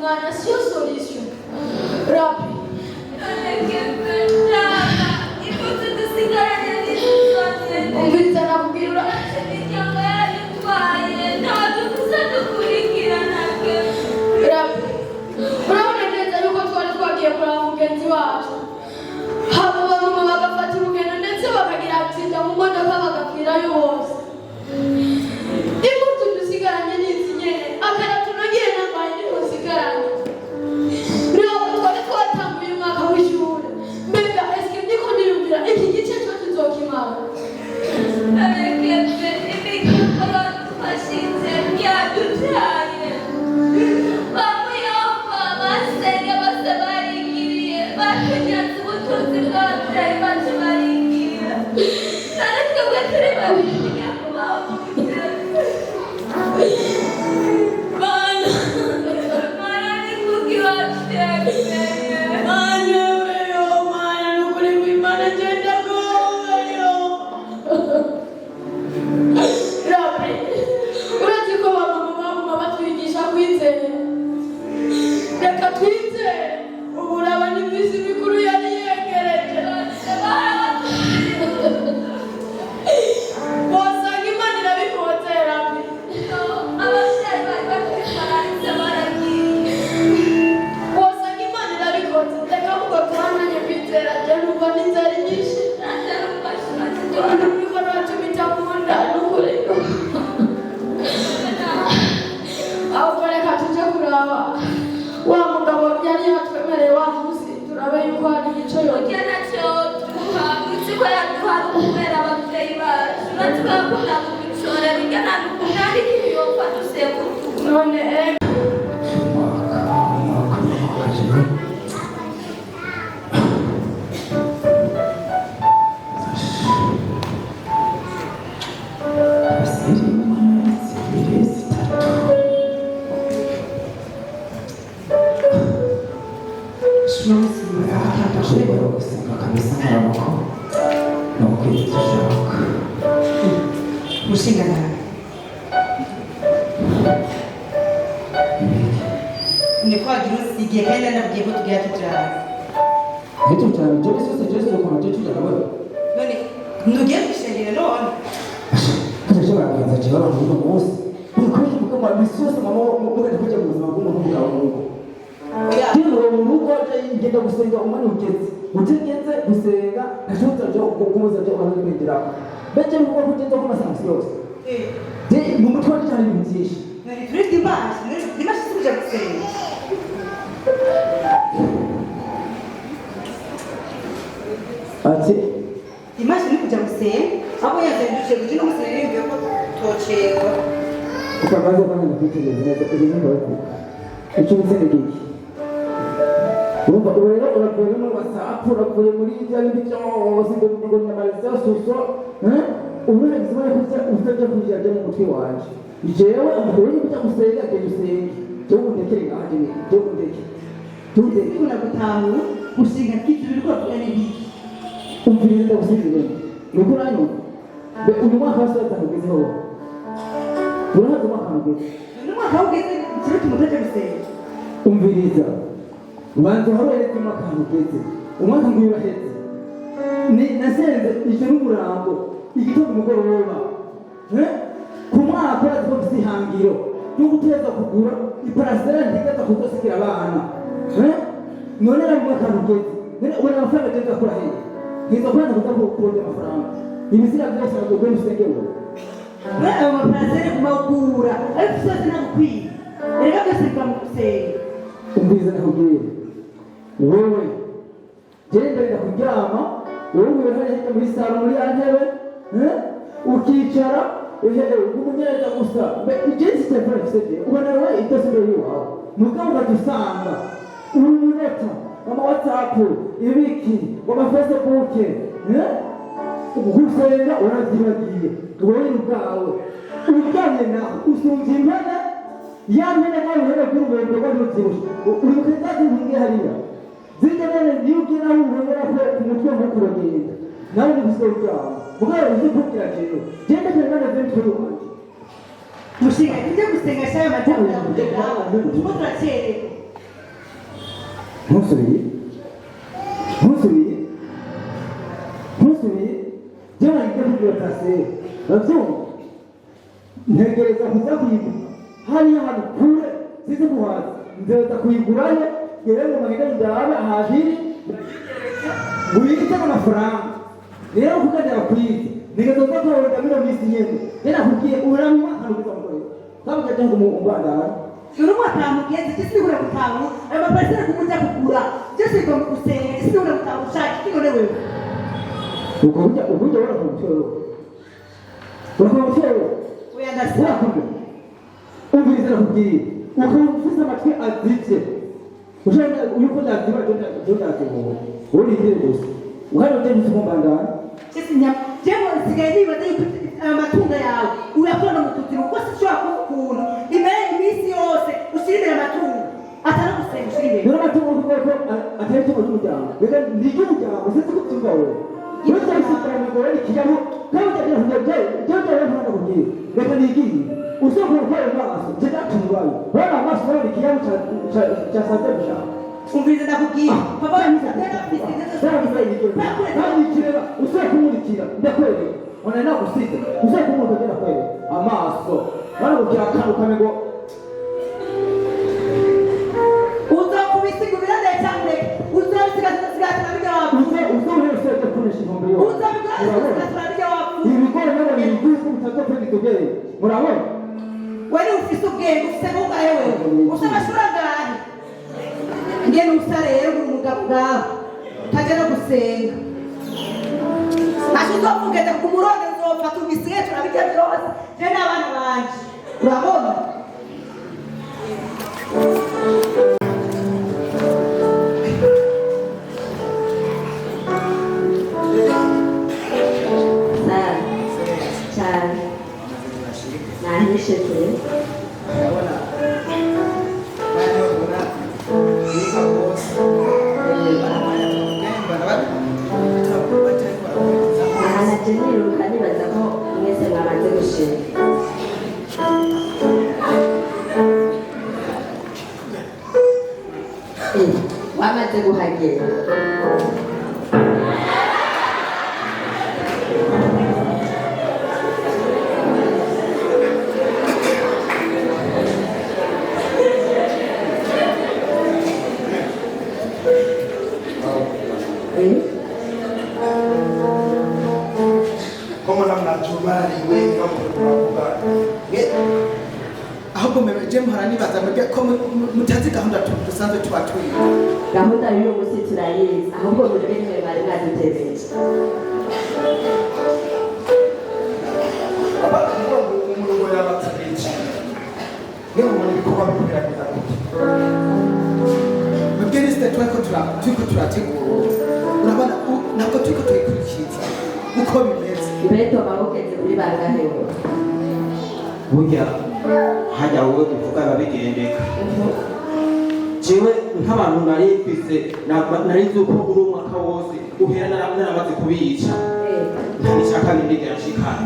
umwana siyo solution. Rapi umviriza nakubwira urabona neza yuko twari twagiye kuraba mugenzi wacu haba bamwe bagafata urugendo ndetse bakagira atsinda mu modoka bagapfirayo bose. Imbuto dusigaranye n'izi nyene akara tunogeye nambaye niho usigaranye. Rero twari twatanguye umwaka w'ishuri mbega eske ndiko niyumvira iki gice cyo tuzokimara. Umviriza ubanza uhaberetse umwaka ugeze umwaka ngwibahetse nasenze ijoro umurango igitondo umugoroba ku mwaka urazi ko ihangiro yo guteza kugura iparasera ntigeza kuzosikira abana none rero umwaka ugeze ubona amafaranga agenda akora hehe ntiza kurana kuzakurondera amafaranga ibizira byose ntabwo bisengewe ayo maparasera kumagura ariko usoze nagukwiye rero byose bikamusenga. Umviriza nakubwira wowe genda kuryama wowe wihereye muri salo muri ya ntebe ukicara umunyereza gusa ijensi telefone ifite ubona wowe idasigaye iwawe mugabo ukadusanga uruneta ama whatsapp ibiki ama facebook gusenga urazibagiriye wowe ubwawe uryamye nawe usumva impene yamene nawe uhere kuri ubwenge bw'urubyibusho uri mukazati ntinge hariya zirya nene niyo ugira aho ubonera ko umutwe ntukuragenda nawe ni gusohoka bwawe mugabo uzi kubwira rero genda cyane z'imtwe mushinga tujye gusenga cyane amatara tuko turacererwa ntusubiye jyewe ngiye kugura taseri urabyumva ntegereza kuza kuyigura hariya hantu kure size kuhaza nzeza kuyigurayo yewe ngo magenda ndabe ahahiri muyigitemo amafaranga rero kukajya kwiga nigazoza kuronda bino misi nyene yena kugiye uramwa hanukiza mukore kaba kajya ngo umubandara Urumwa tamugeze kisi ura kutamu aba pasera kumuja kugura byose ko musenga kisi ura kutamu shaki kigone wewe ukuja wala kumchoro we understand ubizera kugiye ukumfisa amatwi azitse ushaka yuko ndaziba jonda uri ndiye gusa uhari uje musumbandana kisi nya jemo sigaye nibaza yuko amatunga yawe uyakona mututiro ko sishobora kubukunda imere imisi yose ushirire amatungo atari gusenga ushirire ngira amatungo kuko atari cyo cy'umuryango reka ndije umuryango sisi kutumva wewe Wese usitara ngoro kijamo kama utaje kujaje jojo wewe hana kujibu reka nigiye usoko kwa maso jeda tungwayo wala maso wala kijamo cha sababisha umvize ndakubwira papa tena Nani kireba usoko kumurikira ndakwere ona na kusita usoko kumurikira kwere amaso wala kugira kantu kamego uzakubisiga birande cyane uzabisiga biga wapi usoko kunesha ngombe yo biga wapi ibigore nabo ni ibigufu utazopfa bitogere murabona wewe ufise ubwenge ufise bunga yewe ufise amashuri angahe ngene usa rero umugabo bwawe utaje no gusenga ashizokugeza ku murongo nzopfa tubisiye turabijya byose je n'abana banje urabona wamaze guhagera Como namna chumari we kama tunakuga ahubwo meje mpora nibaza mbega ko mutazi gahunda dusanzwe twatuye gahunda y'uyu munsi turayizi ahubwo murebe nimwe bari mwadutezeje aba umurongo yabatseje niyo umuntu bikoba bikwiragiza mubwirizite turiko turategura urabona ntabwo turiko tuyikurikiza uko bimeze ibeto mabokeze kuri bangahewe burya hajya wowe uvuga babigendeka jewe nk'abantu nari mfise nari nzi uko uri umwaka wose uhera naramaze kubica ntanishaka n'indigera nshikana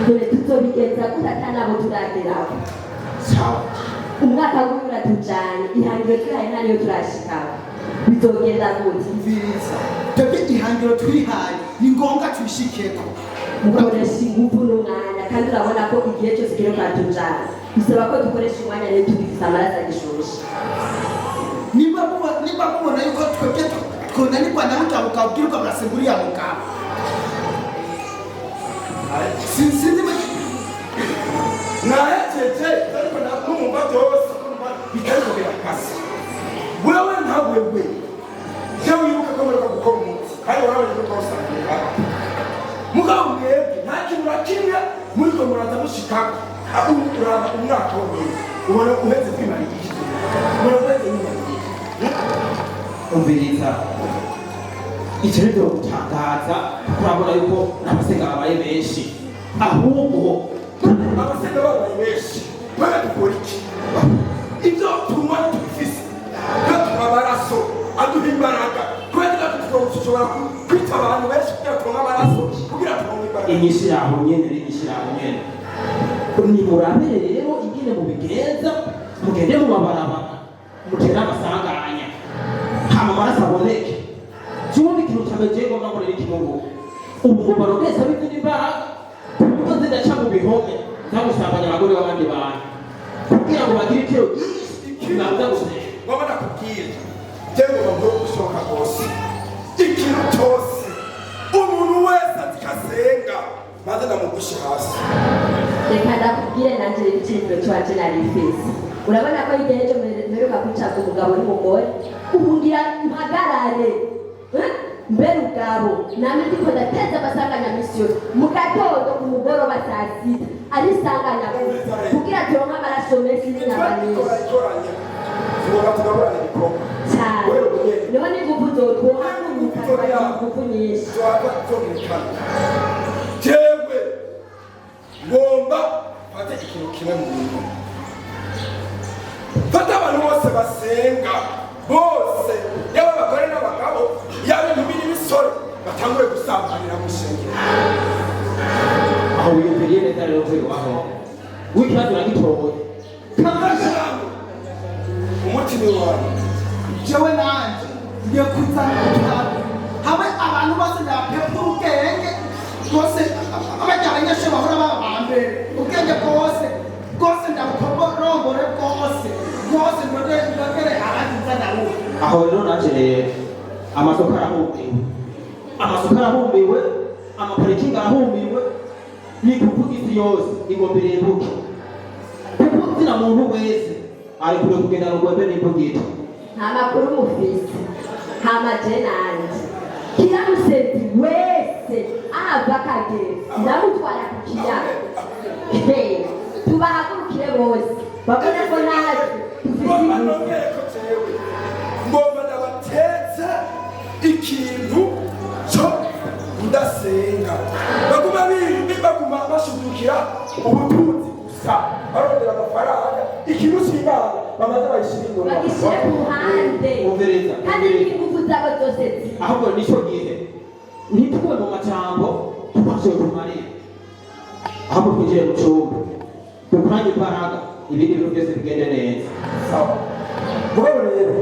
dore tuzobigenza gute atanabo turageraho sawa umwaka w'ubu uratujanye ihangiro turaye nariyo turashikaho bizogenda gute mviriza twebwe ihangiro twihaye ni ngombwa tuyishikeko mukoresha ingufu n'umwanya kandi urabona ko igihe cyose kiri kwatujana bisaba ko dukoresha umwanya rero tubifise amaraso agishushe nimba mubona yuko twebwe twonanirwa na mugabo ukabwirwa murasengura uriya mugabo sinzi nahejeje ariko numva byose bitariko birakase wewe nta wewe jewe wibuka ko mureka gukora umunsi kandi warabonye ko twasangira mugabo mwebwe nta kintu na kimwe muriko muraza mushikako uraba umwaka wose ubona uheze kwimara igihe murakweze nyine umviriza icyo rero gutangaza kurabona yuko n'abasenga babaye benshi ahubwo abasenga babaye benshi baba dukora iki ibyo tunywa tubifise gatuma amaraso aduha imbaraga kubera ko dushobora kwita abantu benshi kugira tunywe amaraso kugira tunywe imbaraga inyinshi yaho nyene nimurabe rero ingene mubigenza mugende mu mabarabara mutera amasanganya amaraso aboneke kiwundi ikintu cyamejeye ngo namurira ikimugu ubu ngomba rwese abizindi imbaraga kuko zidaca mu bihome zagusambanya abagore b'abandi bantu kugira ngo bagire ikiro bibanza gusenga ngomba nakubwira jewe ngomba gushoka rwose ikintu cyose umuntu wese azikasenga maze ndamugushe hasi reka ndakubwire nanjye igiciro cyacu nari mfise urabona ko igihe cyo mperuka kwicaza umugabo n'umugore ubungira mpagarare mbere ubwabo namwe ndiko ndateza amasanganya misi yose mu gatondo ku mugoroba saa sita ari isanganya kugira turonke amaraso menshi n'inyama nyinshi cyane niho n'ingufu zotwoha n'umukaka ingufu nyinshi jewe ngomba fata ikintu kimwe mu bintu fata abantu bose basenga bose yaba abagore n'abagabo yaba inkumi n'ibisore batangure gusambanira mu ishengero aho wiyumviriye neza rero nzego aho w'ikibazo uragitoboye kamajambo umutima wawe jewe nanje ngiye kuzana ikibazo hamwe abantu bose ndabapepfa ubwenge bwose abajya abanyeshuri bahora baba ba mbere ubwenge bwose bwose ndabukorongore bwose ndogere harazi nzanaruwe aho rero naje rero amasoko arahumbiwe amaparikingi arahumbiwe ni kuvuga isi yose ingombe irimbuke kuko zina muntu wese ari kure kugenda rugombe n'imbugito nta makuru mufise nta majenanje kiramusezi wese ahava akagera ndamutwara ku kiyaga tubahagurukire bose babone ko naje ngomba nongere ko jewe ngomba ndabatetse ikintu cyo kudasenga baguma bashugukira ubutunzi gusa barondera amafaranga ikintu cy'imana bamaze bayishyira inyuma bagishyire ku ruhande umvereza kandi n'ingufu zabo zose ahubwo nicyo gihe ntituwe mu majambo tubashoye kumarira ahubwo twinjire mu cyumba dukoranye imbaraga ibindi bintu byose bigende neza sawa mugabo rero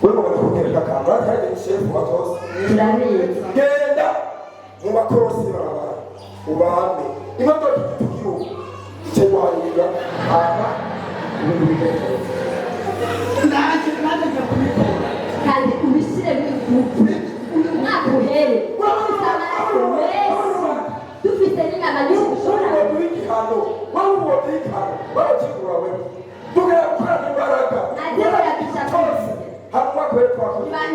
wewe ngomba kugereka akantu atari shefu wa tose turabizi genda mu makorosi barabara ubambe imodoka igihugu icyeguharira aha ibintu bigende nanje ngiye kubikora kandi ubishyiremo ingufu uyu mwaka uhere urabona amaraso menshi dufite n'inyama nyinshi dushobora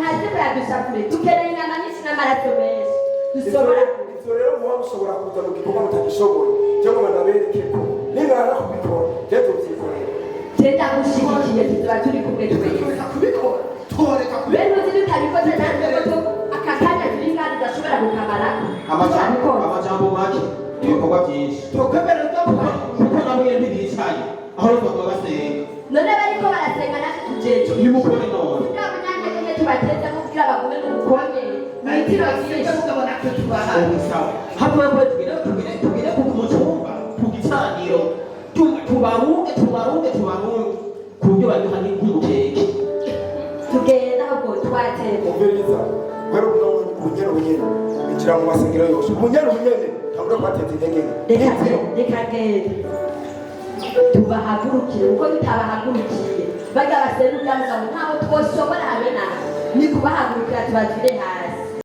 ntaziburadushakure dukeneye inyama nyinshi n'amaraso menshi dushobora rero muba mushobora kuza mu gikorwa mutagishoboye cyangwa banabereke ko nimwana kubikora rero tubyikorera genda gushigikiye tuba turi kumwe twese kubikora toreka bene uzi tutabikoze natwe ko aka kanya turi ngaho tudashobora gukamara amajambo make ibikorwa byinshi tukwemera kuko nabo yenda bicaye aho bakaba basenga none bariko barasenga natwe tujeje nimukore none ntabwo nanjye nyine tubateze kugira bagume n'ubukonye n'itiro ryinshi mugabo natwe tubaha sawa hamwe ko tugire mu cyumba ku gicaniro tubaruge ku buryo baduha nk'umukeke tugenda ahubwo twateze umviriza wari ubunyene injira mu masengero yose ubunyene ntabwo kwateza intege reka genda tubahagurukire uko tutabahagurukiye bajya baseruka mugabo ntaho twoshobora habe nawe ni kubahagurukira tubazire hasi